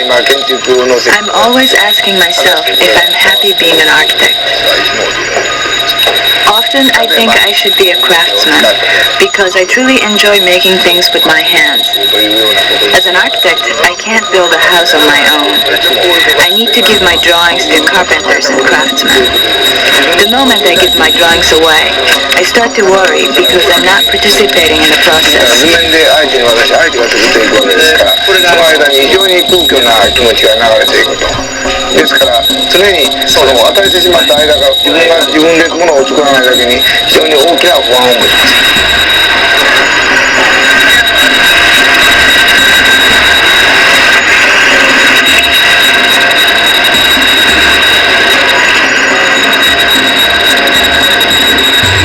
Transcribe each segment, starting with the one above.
I'm always asking myself if I'm happy being an architect. Often I think I should be a craftsman because I truly enjoy making things with my hands. As an architect, I can't build a house on my own. I need to give my drawings to carpenters and craftsmen. The moment I give my drawings away, I start to worry because I'm not participating in the process. 図面で相手が作っていくわけですから、その間に非常に空虚な気持ちが流れていくと。ですから常にその与えてしまった間が自分で物を作らないだけに非常に大きな不安を持ちます。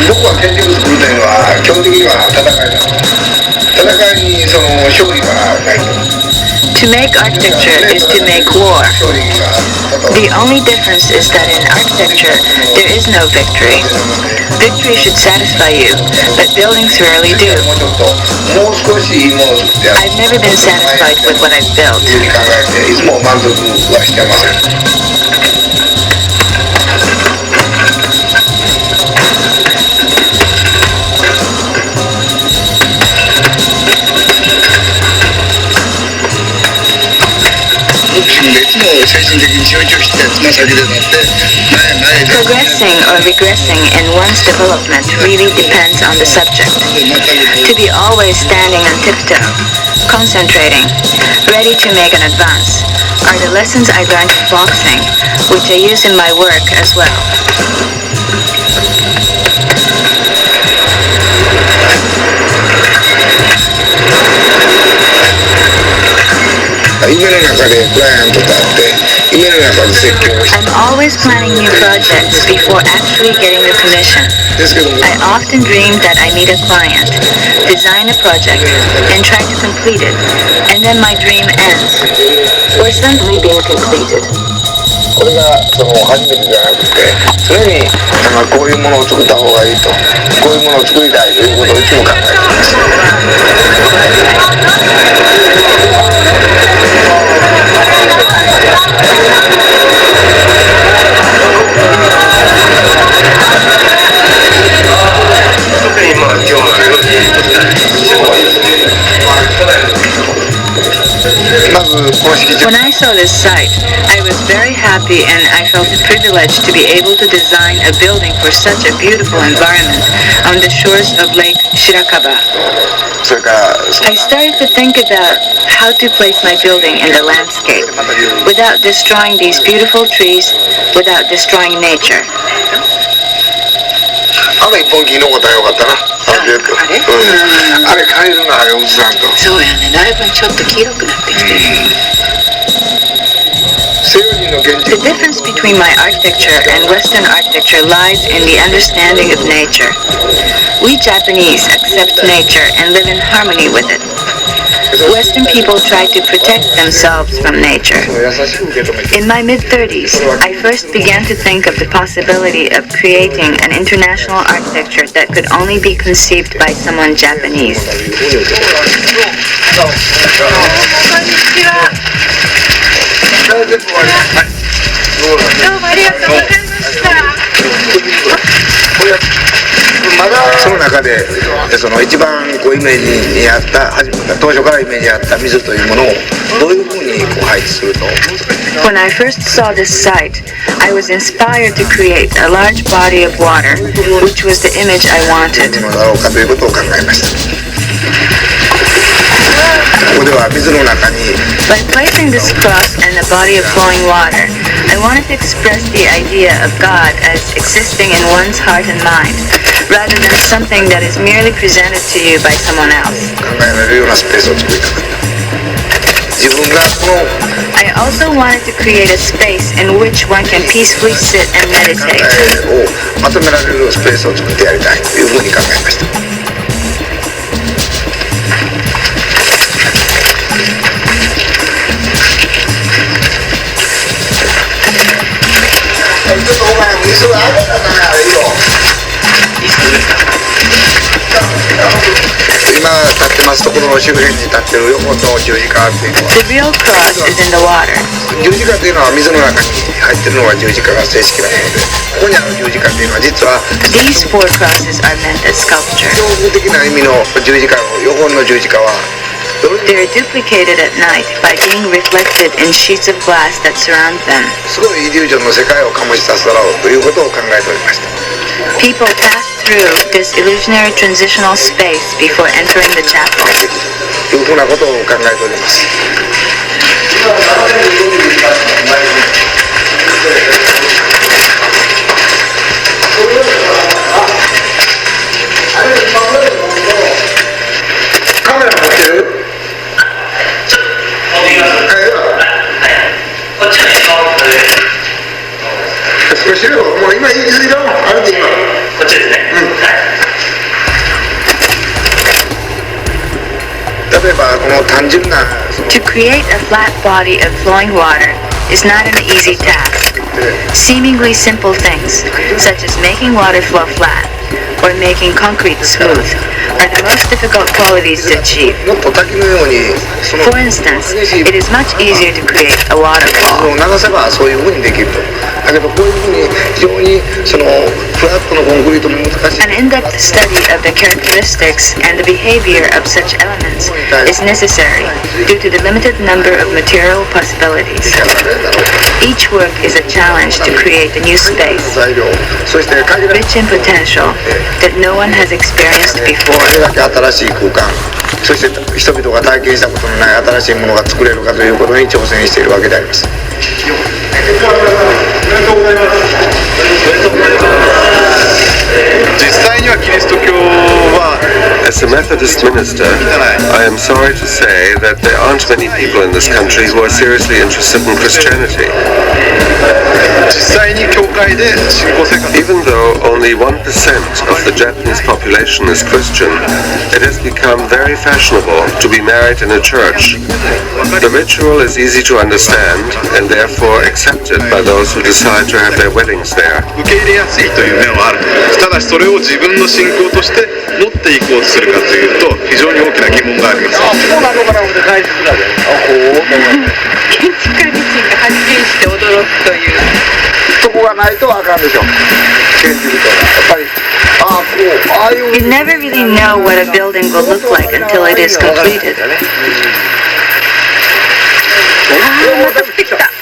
僕は建築作るというのは基本的には戦いだ。戦いにその勝利はないと。To make architecture is to make war. The only difference is that in architecture, there is no victory. Victory should satisfy you, but buildings rarely do. I've never been satisfied with what I've built. Progressing or regressing in one's development really depends on the subject. To be always standing on tiptoe, concentrating, ready to make an advance, are the lessons I learned in boxing, which I use in my work as well. 夢の中でクライアントと会って夢の中で設計をして I'm always planning new projects before actually getting the commission. I often dream that I meet a client, design a project, and try to complete it, and then my dream ends, or simply being completed. これがその初めてじゃなくて常にこういうものを作った方がいいとこういうものを作りたいということをいつも考えています。When I saw this site, I was very happy and I felt privileged to be able to design a building for such a beautiful environment on the shores of Lake Shirakaba. I started to think about how to place my building in the landscape without destroying these beautiful trees, without destroying nature. あの一本木のことはよかったな。あれ借りるのあれ映さんと。そうやね。だいぶちょっと黄色くなってきてる。The difference between my architecture and Western architecture lies in the understanding of nature. We Japanese accept nature and live in harmony with it. Western people try to protect themselves from nature. In my mid-30s, I first began to think of the possibility of creating an international architecture that could only be conceived by someone Japanese. その中でその一番こうイメージにあった当初からイメージにあった水というものをどういうふうにこう配置すると When I first saw this site, I was inspired to create a large body of water, which was the image I wanted. だろうかということを考えました。ここでは水の中に By placing this cross and a body of flowing water, I wanted to express the idea of God as existing in one's heart and mind, rather than something that is merely presented to you by someone else. 考えられるようなスペースを作りたかった。自分がこの I also wanted to create a space in which one can peacefully sit and meditate. をまとめられるスペースを作ってやりたいというふうに考えました。ちょっとお前水があげたからあれよ。今立ってますところの周辺に立ってる横の十字架っていうのは The real cross is in the water. 十字架っていうのは水の中に入ってるのが十字架が正式なもので、ここにある十字架っていうのは実は These four crosses are meant as sculpture. 標準的な意味の十字架の横の十字架は They are duplicated at night by being reflected in sheets of glass that surround them. すごいイリュージョンの世界を醸し出すだろうということを考えておりました。 People pass through this illusionary transitional space before entering the chapel. というふうなことを考えております。カメラ持ってる？少しよ、もう今いいよ、あれで今。こっちですね。例えばこの単純な To create a flat body of flowing water is not an easy task. Seemingly simple things, such as making water flow flat or making concrete smooth, are the most difficult qualities to achieve. もっと滝のようにその For instance, it is much easier to create a waterfall. 水を流せばそういうふうにできると。だけどこういうふうに非常にそのフラットのコンクリートも難しい。 An in-depth study of the characteristics and the behavior of such elements is necessary due to the limited number of material possibilities. Each work is a challenge to create a new space, 材料、そして限られ rich in potential that no one has experienced こ before. れだけ新しい空間、そして人々が体験したことのない新しいものが作れるかということに挑戦しているわけであります。実際にはキリスト教は As a Methodist minister, I am sorry to say that there aren't many people in this country who are seriously interested in Christianity. 実際に教会で信仰生活 Even though only 1% of the Japanese population is Christian, it has become very fashionable to be married in a church. The ritual is easy to understand and therefore accepted by those who decide to have their weddings there. 受け入れやすいという面はある。ただしそれを自分の信仰として持っていこうとするかというと非常に大きな疑問があります。そうなのかなって大切だね。建築家自身が発見して驚くという。そこがないとあかんでしょ。建築とやっぱりああいう You never really know what a building will look like until it is completed.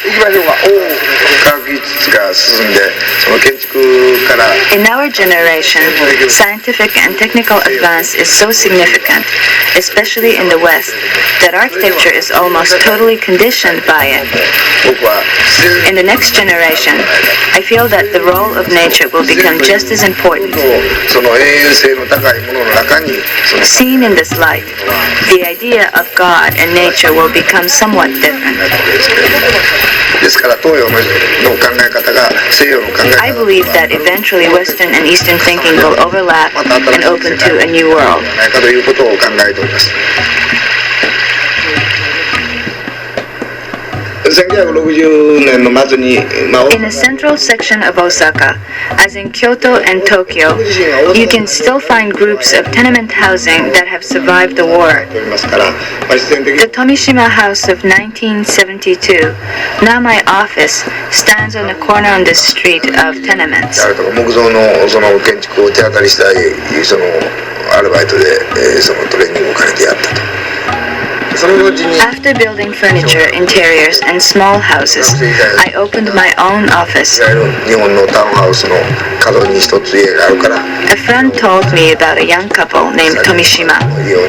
行きましょうか。科学技術が進んで、その建築から In our generation, scientific and technical advance is so significant, especially in the West, that architecture is almost totally conditioned by it. 僕は自然 In the next generation, I feel that the role of nature will become just as important. とその永遠性の高いものの中にその Seen in this light, the idea of God and nature will become somewhat different. ですから東洋の考え方が西洋の考え I 方 believe that eventually Western and Eastern thinking will overlap and open to a new world. ないかということを考えております。1960年の末に、In the central section of Osaka, as in Kyoto and Tokyo, you can still find groups of tenement housing that have survived the war. おりますから、必然的 The に Tomishima House of 1972, now my office, stands on the corner on the street of tenements. あるとか木造のその建築を手当たりしたいそのアルバイトで、そのトレーニングを兼ねてやったと。その後に After building furniture, interiors, and small houses, I opened my own office. いわゆる日本のタウンハウスの角に一つ家があるから A friend told me about a young couple named Tomishima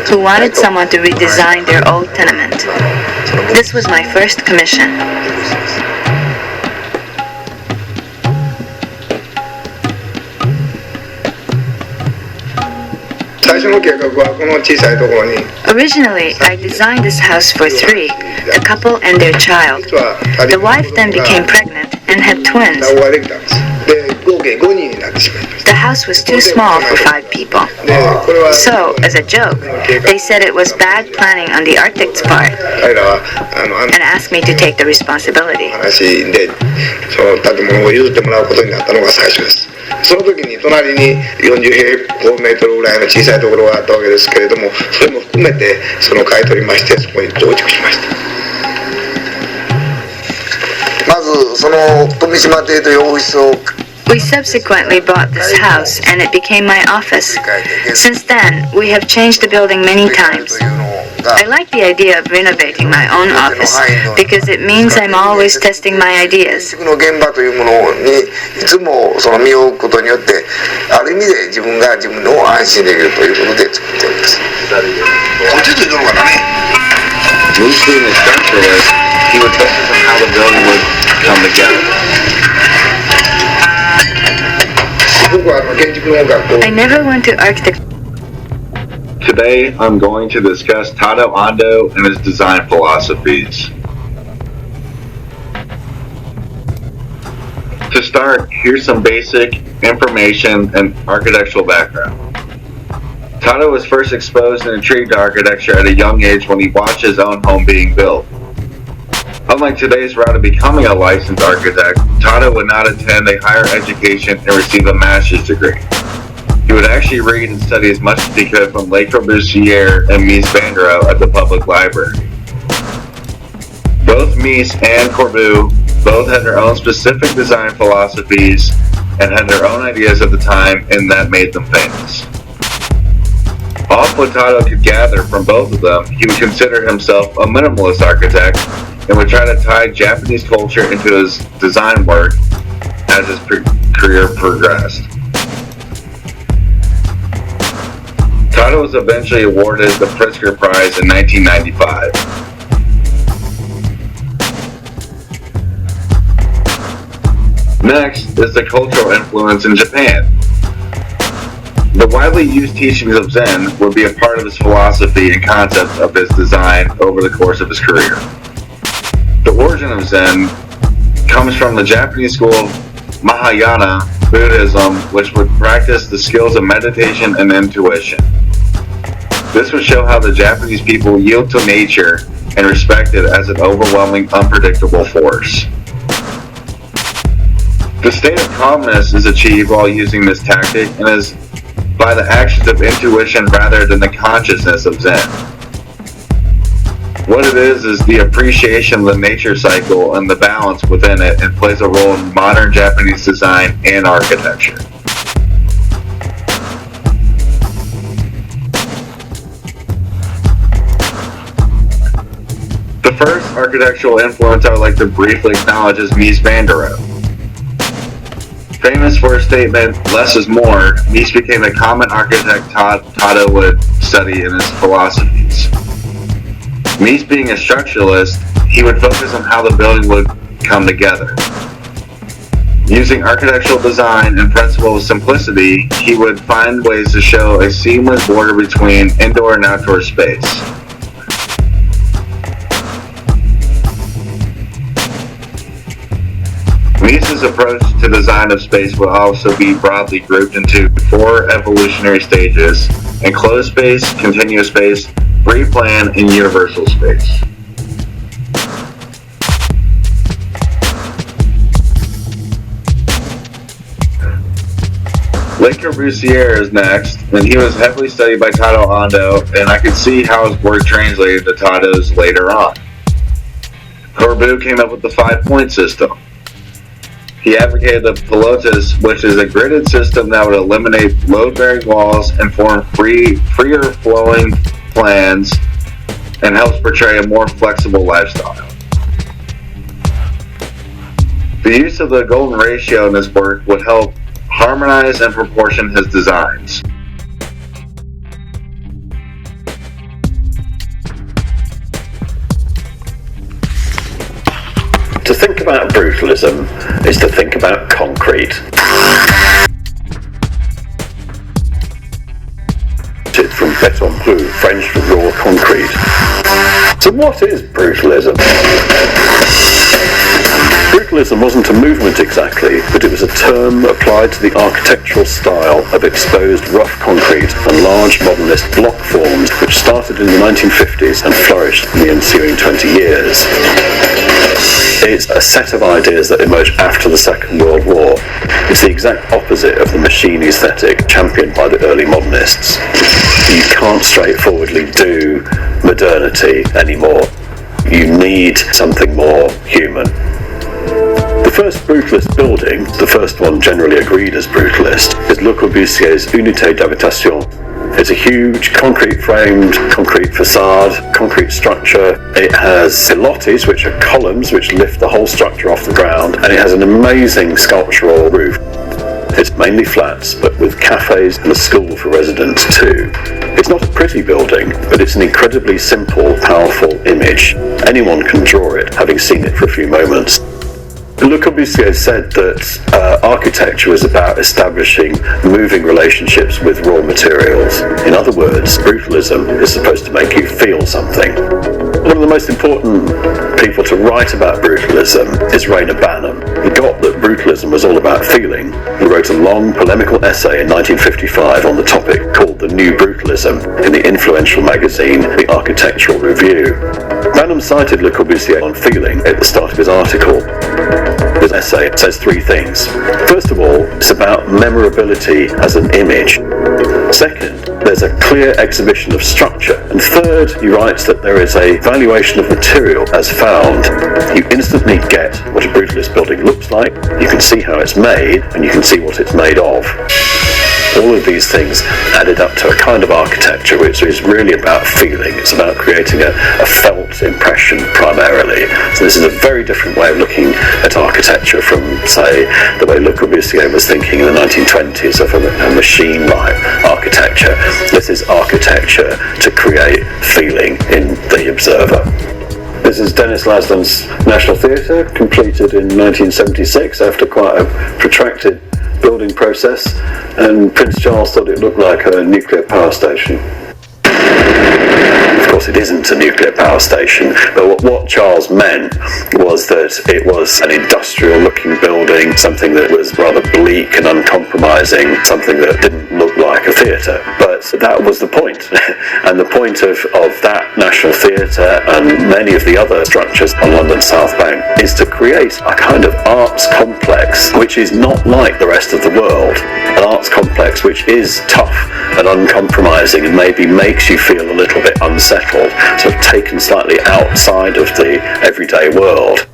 who wanted someone to redesign their old tenement. This was my first commission. 最初の計画はこの小さいところに Originally, I designed this house for three, a couple and their child. 実は The wife then became pregnant and had twins. 双子ができたんです。で合計5人になってしまいました。 The house was too small for 5 people. でこれは So, as a joke, they said it was bad planning on the architect's part 彼らはand asked me to take the responsibility. 話でその建物を譲ってもらうことになったのが最初です。その時に隣に40平方メートルぐらいの小さいところがあったわけですけれども、それも含めてその買い取りましてそこに増築しました。まずその富島邸というオフィスを We subsequently bought this house and it became my office. Since then, we have changed the building many times. I like the idea of renovating my own office because it means I'm always testing my ideas. の現場というものにいつもその身を置くことによってある意味で自分が自分の安心できるということで作っております。こっちついてるのかなね。 Moose being a structuralist, he would focus on how the building would come together. 僕は建築の学校 I never went to architecture. Today, I'm going to discuss Tado Ando and his design philosophies. To start, here's some basic information and architectural background. Tado was first exposed and intrigued to architecture at a young age when he watched his own home being built. Unlike today's route of becoming a licensed architect, Tado would not attend a higher education and receive a master's degree. He would actually read and study as much as he could from Le Corbusier and Mies van der Rohe at the public library. Both Mies and Corbu both had their own specific design philosophies and had their own ideas at the time, and that made them famous. Off what Tado could gather from both of them, he would consider himself a minimalist architect and would try to tie Japanese culture into his design work as his career progressed. Tado was eventually awarded the Pritzker Prize in 1995. Next is the cultural influence in Japan. The widely used teachings of Zen would be a part of his philosophy and concepts of his design over the course of his career. The origin of Zen comes from the Japanese school of Mahayana Buddhism, which would practice the skills of meditation and intuition. This would show how the Japanese people yield to nature and respect it as an overwhelming, unpredictable force. The state of calmness is achieved while using this tactic and is by the actions of intuition rather than the consciousness of Zen. What it is the appreciation of the nature cycle and the balance within it, and plays a role in modern Japanese design and architecture. The first architectural influence I would like to briefly acknowledge is Mies van der Rohe. Famous for his statement, "less is more," Mies became a common architect Tado would study in his philosophies. Mies being a structuralist, he would focus on how the building would come together. Using architectural design and principle of simplicity, he would find ways to show a seamless border between indoor and outdoor space. Mies's approach to design of space will also be broadly grouped into 4 evolutionary stages: enclosed space, continuous space, free plan, and universal space. Le Corbusier is next, and he was heavily studied by Tado Ando, and I could see how his work translated to Tado's later on. Corbu came up with the 5-point system. He advocated the pilotis, which is a gridded system that would eliminate load-bearing walls and form freer flowing plans, and helps portray a more flexible lifestyle. The use of the golden ratio in his work would help harmonize and proportion his designs. To think about brutalism is to think about concrete. It's from béton brut, French for raw concrete. So what is brutalism? Brutalism wasn't a movement exactly, but it was a term applied to the architectural style of exposed rough concrete and large modernist block forms which started in the 1950s and flourished in the ensuing 20 years. It's a set of ideas that emerged after the Second World War. It's the exact opposite of the machine aesthetic championed by the early modernists. You can't straightforwardly do modernity anymore. You need something more human. The first brutalist building, the first one generally agreed as brutalist, is Le Corbusier's Unité d'Habitation. It's a huge concrete-framed, concrete facade, concrete structure. It has pilotis, which are columns which lift the whole structure off the ground, and it has an amazing sculptural roof. It's mainly flats, but with cafes and a school for residents too. It's not a pretty building, but it's an incredibly simple, powerful image. Anyone can draw it, having seen it for a few moments. Le Corbusier said that architecture is about establishing moving relationships with raw materials. In other words, brutalism is supposed to make you feel something. One of the most important people to write about brutalism is Rainer Banham. He got that brutalism was all about feeling. He wrote a long polemical essay in 1955 on the topic called The New Brutalism in the influential magazine The Architectural Review. Banham cited Le Corbusier on feeling at the start of his article. This essay says three things. First of all, it's about memorability as an image. Second, there's a clear exhibition of structure. And third, he writes that there is a valuation of material as found. You instantly get what a brutalist building looks like, you can see how it's made, and you can see what it's made of. All of these things added up to a kind of architecture which is really about feeling. It's about creating a felt impression primarily. So this is a very different way of looking at architecture from, say, the way Le Corbusier was thinking in the 1920s of a machine-like architecture. This is architecture to create feeling in the observer. This is Denis Lasdun's National Theatre, completed in 1976 after quite a protracted building process, and Prince Charles thought it looked like a nuclear power station. Of course it isn't a nuclear power station, but what Charles meant was that it was an industrial looking building, something that was rather bleak and uncompromising, something that didn't look like a theatre. But that was the point. And the point of that National Theatre and many of the other structures on London's South Bank is to create a kind of arts complex which is not like the rest of the world. An arts complex which is tough and uncompromising and maybe makes you feel a little bit unsettled, sort of taken slightly outside of the everyday world.